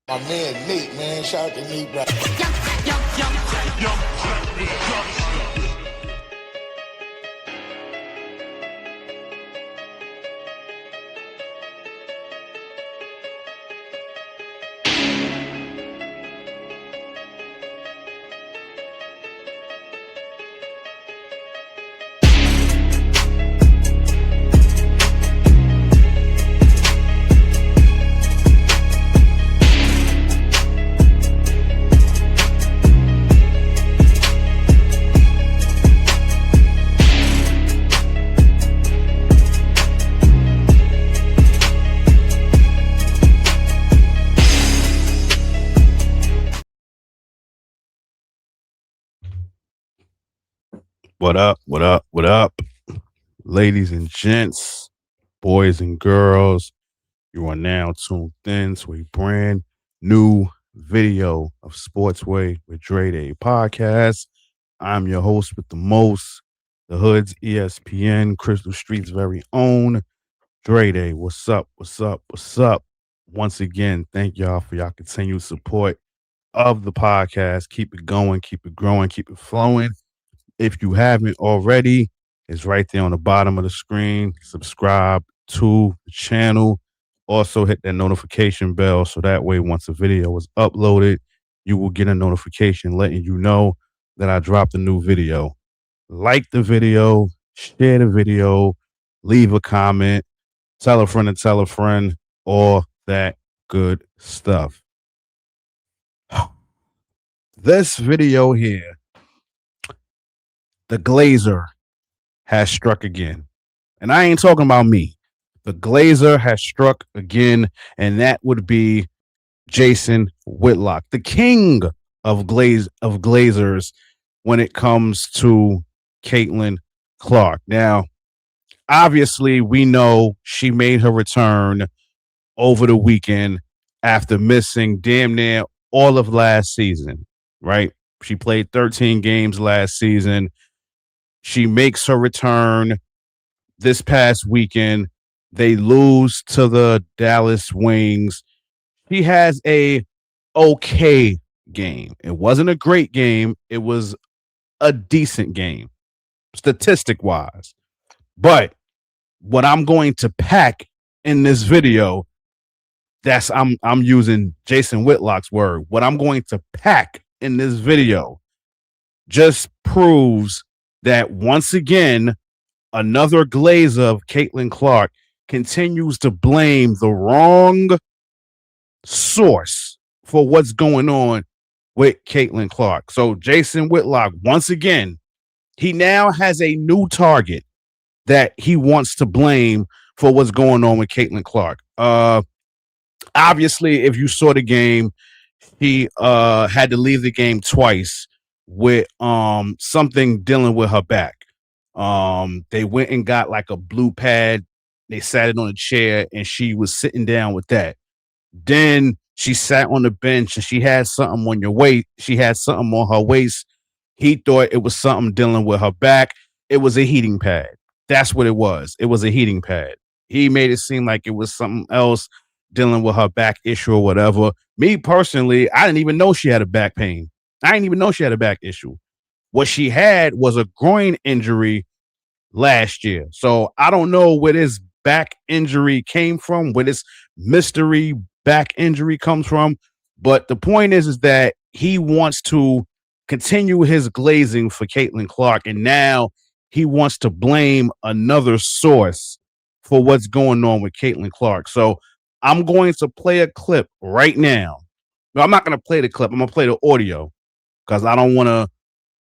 My man Nate, man. Shout out to Nate, bro. What up? What up? What up? Ladies and gents, boys and girls, you are now tuned in to a brand new video of Sportsway with Dre Day podcast. I'm your host with the most, the Hood's ESPN, Crystal Street's very own, Dre Day. What's up? What's up? What's up? Once again, thank y'all for y'all continued support of the podcast. Keep it going, keep it growing, keep it flowing. If you haven't already, it's right there on the bottom of the screen. Subscribe to the channel. Also, hit that notification bell so that way, once a video is uploaded, you will get a notification letting you know that I dropped a new video. Like the video, share the video, leave a comment, tell a friend to tell a friend, all that good stuff. This video here, the Glazer has struck again. And I ain't talking about me. The Glazer has struck again, and that would be Jason Whitlock, the king of Glazers when it comes to Caitlin Clark. Now, obviously, we know she made her return over the weekend after missing damn near all of last season, right? She played 13 games last season. She makes her return this past weekend. They lose to the Dallas Wings. He has a okay game. It wasn't a great game. It was a decent game, statistic wise. But what I'm going to pack in this video, I'm using Jason Whitlock's word. What I'm going to pack in this video just proves that once again, another glaze of Caitlin Clark continues to blame the wrong source for what's going on with Caitlin Clark. So Jason Whitlock, once again, he now has a new target that he wants to blame for what's going on with Caitlin Clark. Obviously, if you saw the game, he had to leave the game twice with something dealing with her back. They went and got like a blue pad. They sat it on a chair, and she was sitting down with that. Then she sat on the bench, and she had something on your waist. She had something on her waist. He thought it was something dealing with her back. It was a heating pad. That's what it was. It was a heating pad. He made it seem like it was something else dealing with her back issue or whatever. Me personally, I didn't even know she had a back pain. I didn't even know she had a back issue. What she had was a groin injury last year. So I don't know where this back injury came from, where this mystery back injury comes from. But the point is that he wants to continue his glazing for Caitlin Clark. And now he wants to blame another source for what's going on with Caitlin Clark. So I'm going to play a clip right now. No, I'm not going to play the clip. I'm going to play the audio because I don't want to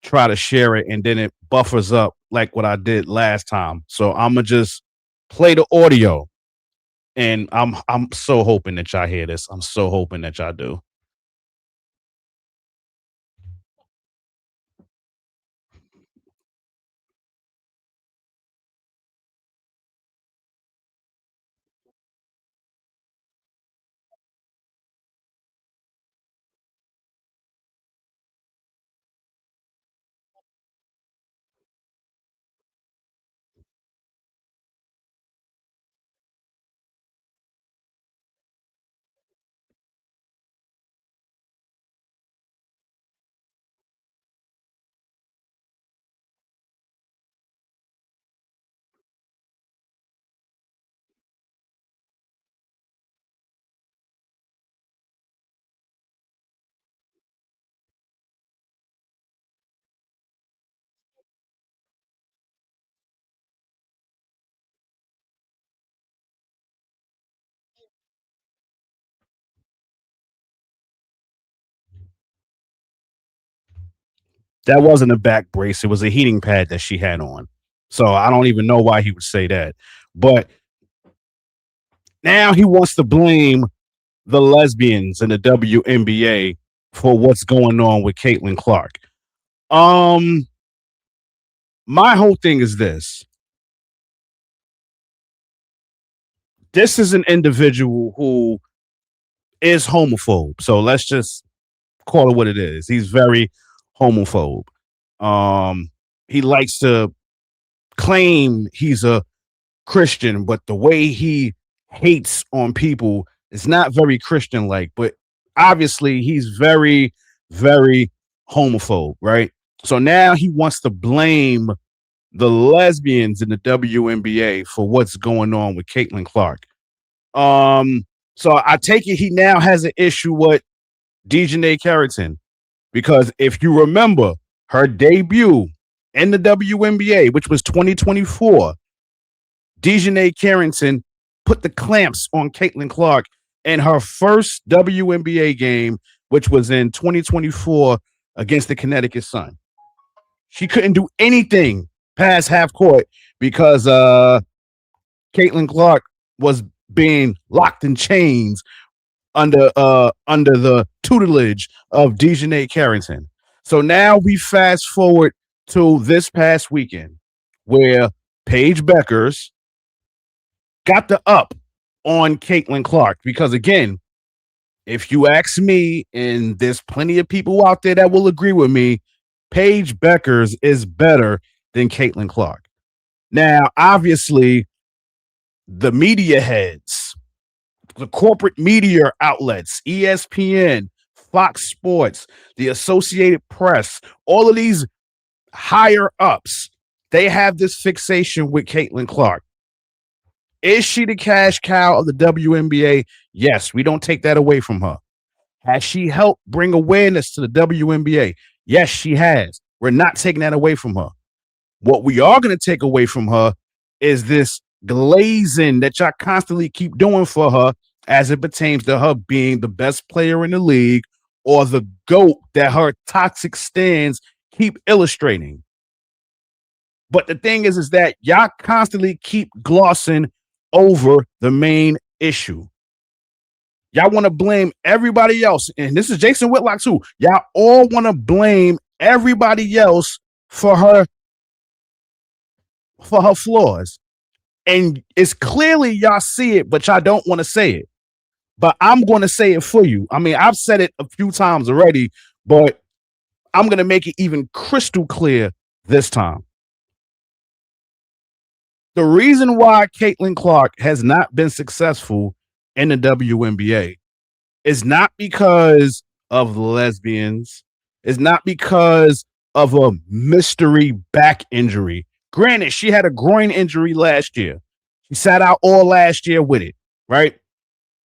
try to share it and then it buffers up like what I did last time. So I'm gonna just play the audio, and I'm so hoping that y'all hear this. I'm so hoping that y'all do. That wasn't a back brace. It was a heating pad that she had on. So I don't even know why he would say that. But now he wants to blame the lesbians in the WNBA for what's going on with Caitlin Clark. Um, my whole thing is this. This is an individual who is homophobe. So let's just call it what it is. He's very homophobe. He likes to claim he's a Christian, but the way he hates on people is not very Christian like. But obviously, he's very, very homophobe, right? So now he wants to blame the lesbians in the WNBA for what's going on with Caitlin Clark. So I take it he now has an issue with Dejanay Carrington, because if you remember her debut in the WNBA, which was 2024, Dejanay Carrington put the clamps on Caitlin Clark in her first WNBA game, which was in 2024 against the Connecticut Sun. She couldn't do anything past half court because Caitlin Clark was being locked in chains under the tutelage of Dejanay Carrington. So now we fast forward to this past weekend where Paige Beckers got the up on Caitlin Clark, because again, if you ask me, and there's plenty of people out there that will agree with me, Paige Beckers is better than Caitlin Clark. Now, obviously, the media heads, the corporate media outlets, ESPN, Fox Sports, the Associated Press, all of these higher ups, they have this fixation with Caitlin Clark. Is she the cash cow of the WNBA? Yes, we don't take that away from her. Has she helped bring awareness to the WNBA? Yes, she has. We're not taking that away from her. What we are going to take away from her is this glazing that y'all constantly keep doing for her as it pertains to her being the best player in the league, or the GOAT that her toxic stands keep illustrating. But the thing is that y'all constantly keep glossing over the main issue. Y'all want to blame everybody else. And this is Jason Whitlock too. Y'all all want to blame everybody else for her flaws. And it's clearly y'all see it, but y'all don't want to say it. But I'm going to say it for you. I mean, I've said it a few times already, but I'm going to make it even crystal clear this time. The reason why Caitlin Clark has not been successful in the WNBA is not because of the lesbians. It's not because of a mystery back injury. Granted, she had a groin injury last year. She sat out all last year with it, right?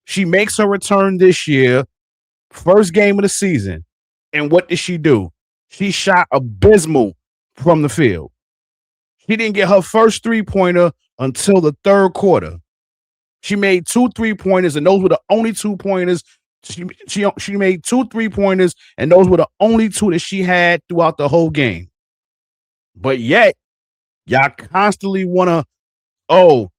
She makes her return this year, first game of the season. And what did she do? She shot abysmal from the field. She didn't get her first three-pointer until the third quarter. She made 2 3-pointers, and those were the only 2-pointers. She made 2 3-pointers, and those were the only 2 that she had throughout the whole game. But yet, y'all constantly want to,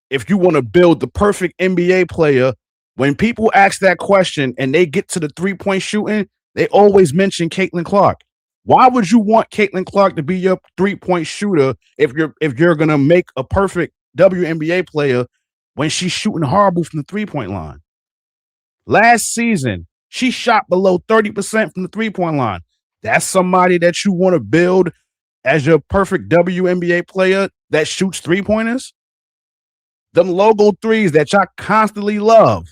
if you want to build the perfect NBA player, when people ask that question and they get to the 3-point shooting, they always mention Caitlin Clark. Why would you want Caitlin Clark to be your 3-point shooter if you're gonna make a perfect WNBA player when she's shooting horrible from the 3-point line? Last season, she shot below 30% from the 3-point line. That's somebody that you want to build as your perfect WNBA player that shoots 3-pointers? Them logo threes that y'all constantly love.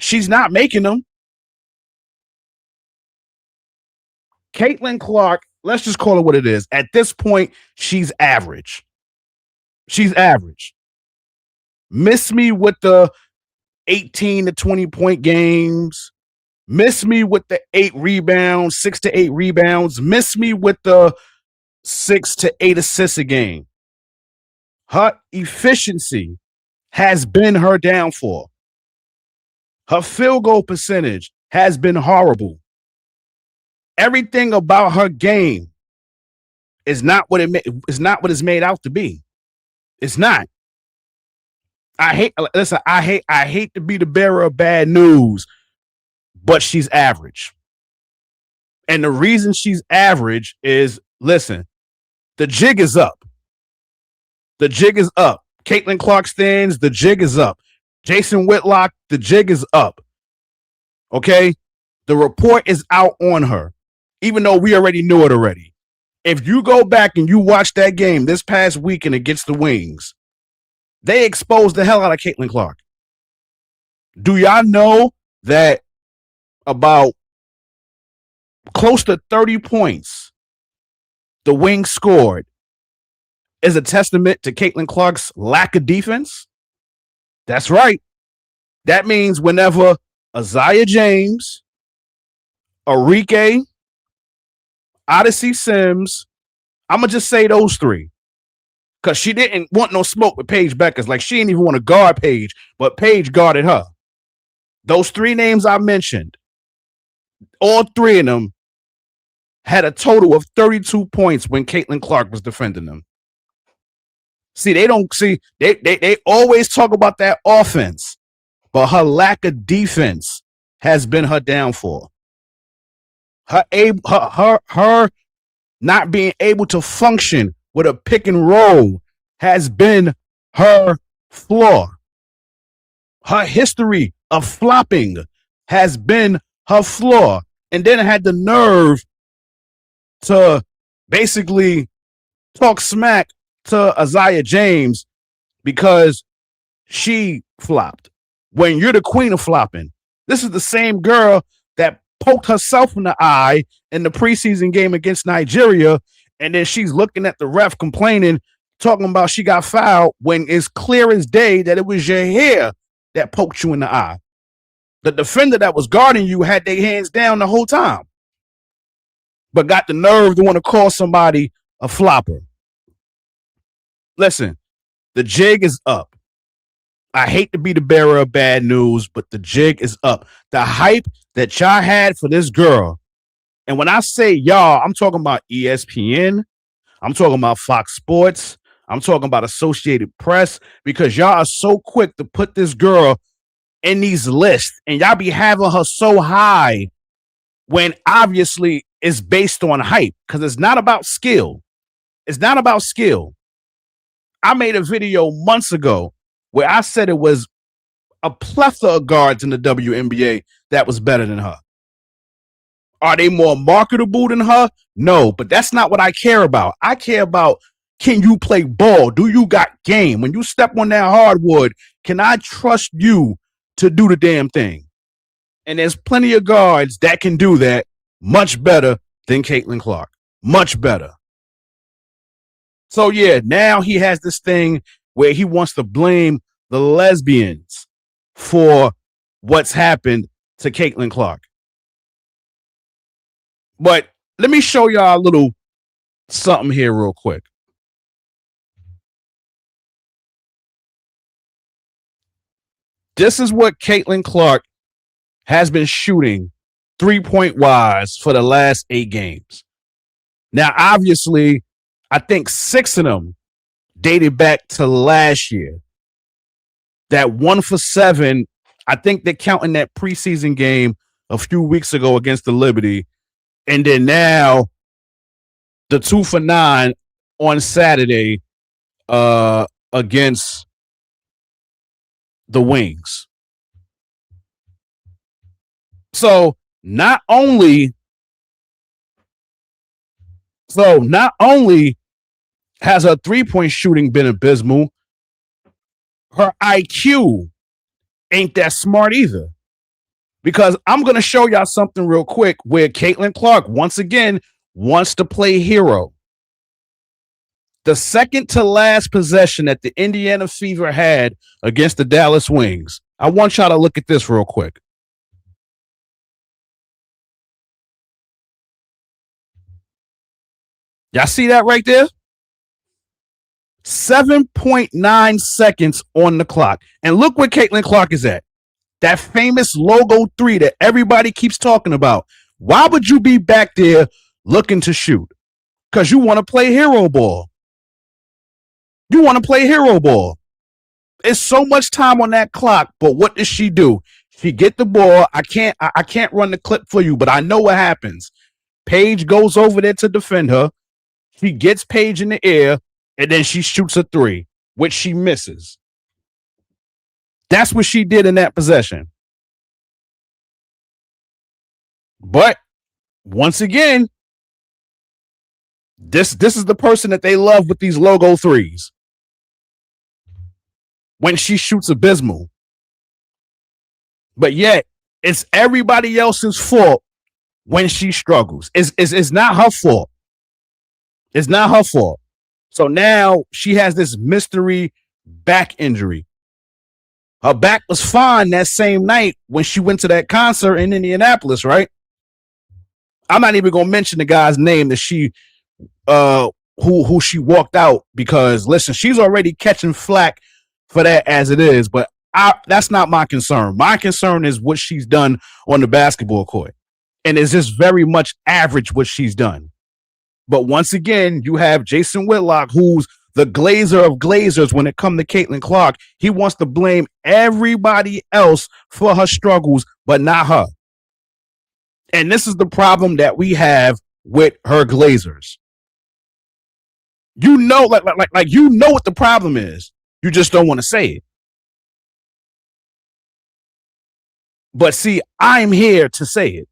She's not making them. Caitlin Clark, let's just call it what it is. At this point, she's average. She's average. Miss me with the 18 to 20-point games. Miss me with the 8 rebounds, 6 to 8 rebounds. Miss me with the 6 to 8 assists a game. Her efficiency has been her downfall. Her field goal percentage has been horrible. Everything about her game is not what it's not what it's made out to be. It's not. I hate to be the bearer of bad news, but she's average. And the reason she's average is, listen, the jig is up. The jig is up. Caitlin Clark stands, the jig is up. Jason Whitlock, the jig is up. Okay? The report is out on her, even though we already knew it already. If you go back and you watch that game this past weekend against the Wings, they exposed the hell out of Caitlin Clark. Do y'all know that about close to 30 points the Wings scored is a testament to Caitlin Clark's lack of defense? That's right. That means whenever Isaiah James, Arike, Odyssey Sims, I'm going to just say those three, because she didn't want no smoke with Paige Beckers. Like, she didn't even want to guard Paige, but Paige guarded her. Those three names I mentioned, all three of them had a total of 32 points when Caitlin Clark was defending them. See, they always talk about that offense, but her lack of defense has been her downfall. Her not being able to function with a pick and roll has been her flaw. Her history of flopping has been her flaw. And then had the nerve to basically talk smack to Isaiah James because she flopped. When you're the queen of flopping. This is the same girl that poked herself in the eye in the preseason game against Nigeria, and then she's looking at the ref complaining, talking about she got fouled, when it's clear as day that it was your hair that poked you in the eye. The defender that was guarding you had their hands down the whole time, but got the nerve to want to call somebody a flopper. Listen, the jig is up. I hate to be the bearer of bad news, but the jig is up. The hype that y'all had for this girl, and when I say y'all, I'm talking about ESPN, I'm talking about Fox Sports, I'm talking about Associated Press, because y'all are so quick to put this girl in these lists, and y'all be having her so high when obviously it's based on hype, because it's not about skill. It's not about skill. I made a video months ago where I said it was a plethora of guards in the WNBA that was better than her. Are they more marketable than her? No, but that's not what I care about. I care about, can you play ball? Do you got game? When you step on that hardwood, can I trust you to do the damn thing? And there's plenty of guards that can do that much better than Caitlin Clark. Much better. So yeah, now he has this thing where he wants to blame the lesbians for what's happened to Caitlin Clark. But let me show y'all a little something here real quick. This is what Caitlin Clark has been shooting 3-point wise for the last 8 games. Now, obviously, I think 6 of them dated back to last year. That 1 for 7, I think they're counting that preseason game a few weeks ago against the Liberty. And then now the 2 for 9 on Saturday against the Wings. So not only has her 3-point shooting been abysmal, her IQ ain't that smart either. Because I'm going to show y'all something real quick where Caitlin Clark, once again, wants to play hero. The second to last possession that the Indiana Fever had against the Dallas Wings. I want y'all to look at this real quick. Y'all see that right there? 7.9 seconds on the clock. And look where Caitlin Clark is at. That famous logo 3 that everybody keeps talking about. Why would you be back there looking to shoot? Because you want to play hero ball. You want to play hero ball. It's so much time on that clock, but what does she do? She get the ball. I can't run the clip for you, but I know what happens. Paige goes over there to defend her. She gets Paige in the air, and then she shoots a three, which she misses. That's what she did in that possession. But once again, this is the person that they love with these logo threes. When she shoots abysmal. But yet, it's everybody else's fault when she struggles. It's not her fault. It's not her fault. So now she has this mystery back injury. Her back was fine that same night when she went to that concert in Indianapolis, right? I'm not even going to mention the guy's name that she who she walked out, because listen, she's already catching flack for that as it is, but that's not my concern. My concern is what she's done on the basketball court, and it's just very much average what she's done. But once again, you have Jason Whitlock, who's the glazer of glazers when it comes to Caitlin Clark. He wants to blame everybody else for her struggles, but not her. And this is the problem that we have with her glazers. You know, like you know what the problem is. You just don't want to say it. But see, I'm here to say it.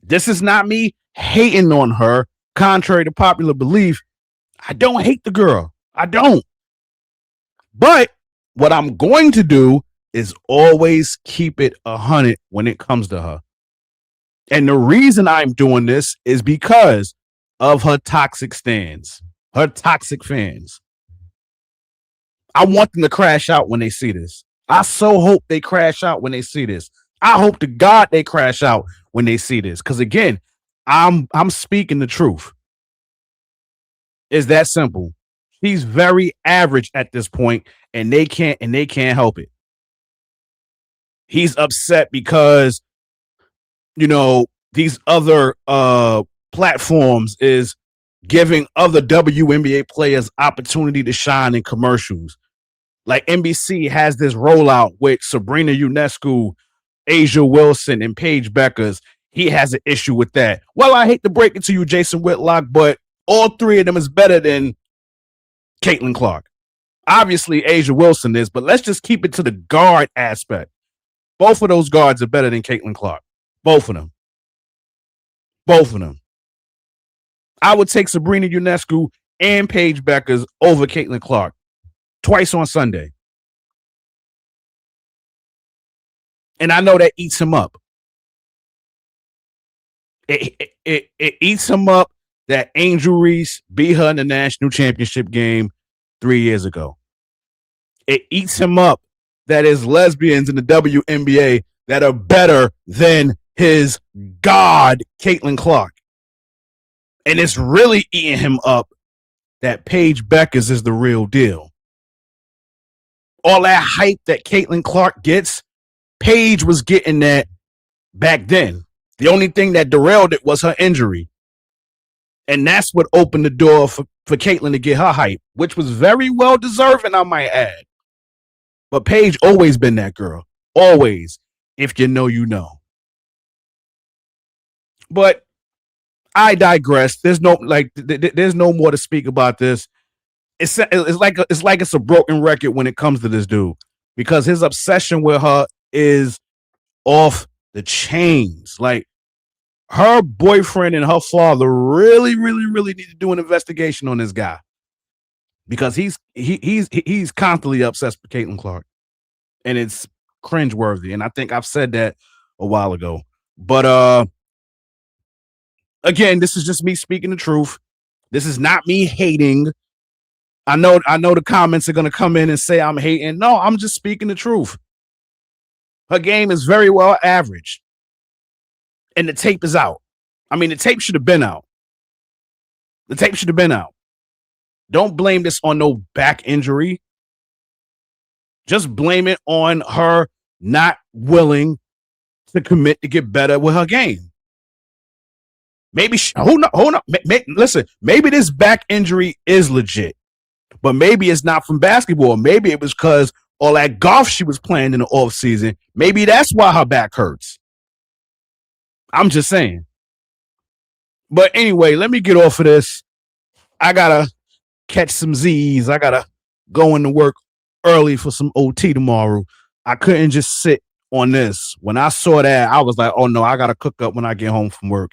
This is not me hating on her. Contrary to popular belief, I don't hate the girl. I don't. But what I'm going to do is always keep it 100 when it comes to her. And the reason I'm doing this is because of her toxic stands, her toxic fans. I want them to crash out when they see this. I so hope they crash out when they see this. I hope to God they crash out when they see this. Because again, I'm speaking the truth. It's that simple. She's very average at this point, and they can't help it. He's upset because, you know, these other platforms is giving other WNBA players opportunity to shine in commercials. Like NBC has this rollout with Sabrina Ionescu, Asia Wilson, and Paige Beckers. He has an issue with that. Well, I hate to break it to you, Jason Whitlock, but all three of them is better than Caitlin Clark. Obviously, Asia Wilson is, but let's just keep it to the guard aspect. Both of those guards are better than Caitlin Clark. Both of them. Both of them. I would take Sabrina Ionescu and Paige Beckers over Caitlin Clark twice on Sunday. And I know that eats him up. It eats him up that Angel Reese beat her in the national championship game 3 years ago. It eats him up that is lesbians in the WNBA that are better than his god, Caitlin Clark. And it's really eating him up that Paige Beckers is the real deal. All that hype that Caitlin Clark gets, Paige was getting that back then. The only thing that derailed it was her injury. And that's what opened the door for Caitlin to get her hype, which was very well deserving, I might add. But Paige always been that girl. Always. If you know, you know. But I digress. There's no more to speak about this. It's like it's a broken record when it comes to this dude, because his obsession with her is off the chains. Like, her boyfriend and her father really need to do an investigation on this guy, because he's constantly obsessed with Caitlin Clark, and it's cringeworthy. And I think I've said that a while ago. But again, this is just me speaking the truth. This is not me hating. I know the comments are going to come in and say I'm hating. No, I'm just speaking the truth. Her game is very well average. And the tape is out. I mean, the tape should have been out. The tape should have been out. Don't blame this on no back injury. Just blame it on her not willing to commit to get better with her game. Maybe hold on. Listen, maybe this back injury is legit, but maybe it's not from basketball. Maybe it was because all that golf she was playing in the off season. Maybe that's why her back hurts. I'm just saying. But anyway, let me get off of this. I gotta catch some Z's. I gotta go into work early for some OT tomorrow. I couldn't just sit on this. When I saw that, I was like, oh no, I gotta cook up when I get home from work.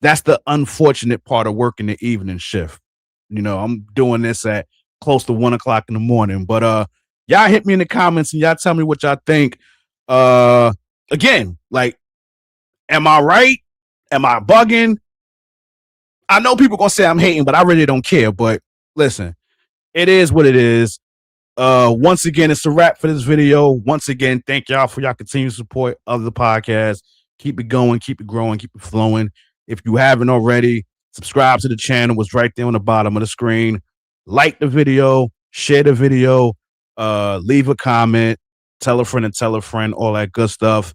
That's the unfortunate part of working the evening shift. You know, I'm doing this at close to 1 o'clock in the morning. But y'all hit me in the comments and y'all tell me what y'all think. Again, like, am I right? Am I bugging? I know people gonna say I'm hating, but I really don't care. But listen, it is what it is. Once again, it's a wrap for this video. Once again, thank y'all for y'all continued support of the podcast. Keep it going, keep it growing, keep it flowing. If you haven't already, subscribe to the channel. It's right there on the bottom of the screen. Like the video, share the video, leave a comment, tell a friend, all that good stuff.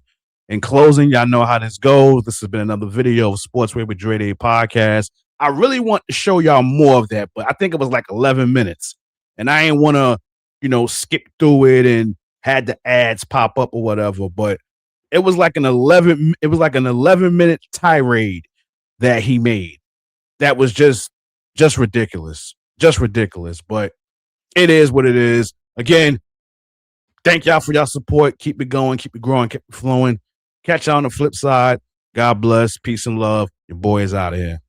In closing, y'all know how this goes. This has been another video of Sportswear with Dre Day podcast. I really want to show y'all more of that, but I think it was like 11 minutes. And I ain't want to, skip through it and had the ads pop up or whatever. But it was like an 11-minute tirade that he made. That was just ridiculous. Just ridiculous. But it is what it is. Again, thank y'all for y'all support. Keep it going, keep it growing, keep it flowing. Catch y'all on the flip side. God bless. Peace and love. Your boy is out of here.